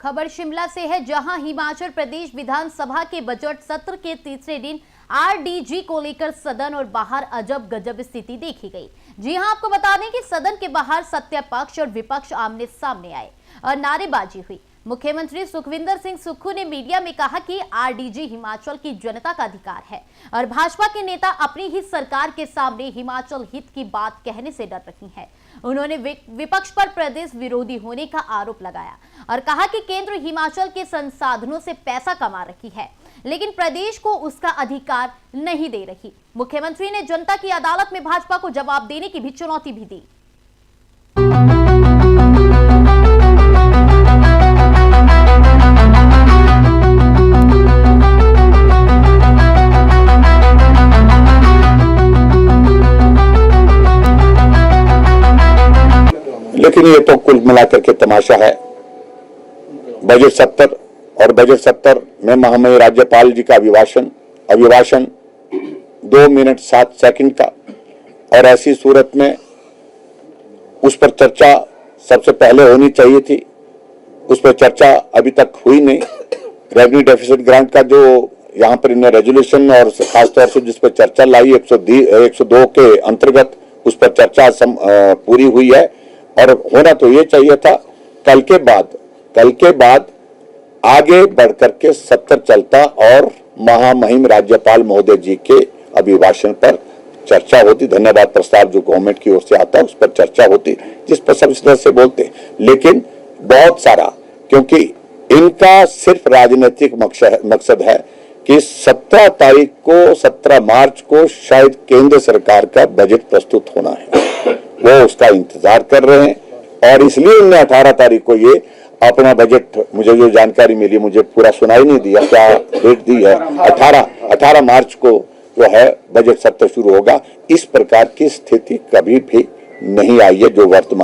खबर शिमला से है, जहां हिमाचल प्रदेश विधानसभा के बजट सत्र के तीसरे दिन आरडीजी को लेकर सदन और बाहर अजब गजब स्थिति देखी गई। जी हां, आपको बता दें कि सदन के बाहर सत्ता पक्ष और विपक्ष आमने सामने आए और नारेबाजी हुई। मुख्यमंत्री सुखविंदर सिंह सुक्खू ने मीडिया में कहा कि आरडीजी हिमाचल की जनता का अधिकार है और भाजपा के नेता अपनी ही सरकार के सामने हिमाचल हित की बात कहने से डर रही हैं। उन्होंने विपक्ष पर प्रदेश विरोधी होने का आरोप लगाया और कहा कि केंद्र हिमाचल के संसाधनों से पैसा कमा रही है, लेकिन प्रदेश को उसका अधिकार नहीं दे रही। मुख्यमंत्री ने जनता की अदालत में भाजपा को जवाब देने की भी चुनौती भी दी। लेकिन ये तो कुल मिलाकर के तमाशा है। बजट सत्र और बजट सत्र में महामहिम राज्यपाल जी का अभिभाषण 2 मिनट 7 सेकंड का, और ऐसी सूरत में उस पर चर्चा सबसे पहले होनी चाहिए थी। उस पर चर्चा अभी तक हुई नहीं। रेवेन्यू डेफिसिट ग्रांट का जो यहाँ पर इन्हें रेजोल्यूशन और खासतौर से जिस पर चर्चा लाई 102 के अंतर्गत, उस पर चर्चा पूरी हुई है और होना तो ये चाहिए था। कल के बाद आगे बढ़कर के सत्र चलता और महामहिम राज्यपाल महोदय जी के अभिभाषण पर चर्चा होती। धन्यवाद प्रस्ताव जो गवर्नमेंट की ओर से आता है उस पर चर्चा होती, जिस पर सब इस तरह से बोलते। लेकिन बहुत सारा, क्योंकि इनका सिर्फ राजनीतिक मकसद है कि 17 मार्च को शायद केंद्र सरकार का बजट प्रस्तुत होना है, वो उसका इंतजार कर रहे हैं और इसलिए उन्होंने 18 तारीख को ये अपना बजट, मुझे जो जानकारी मिली, मुझे पूरा सुनाई नहीं दिया क्या डेट दी है, 18 मार्च को जो है बजट सत्र शुरू होगा। इस प्रकार की स्थिति कभी भी नहीं आई है जो वर्तमान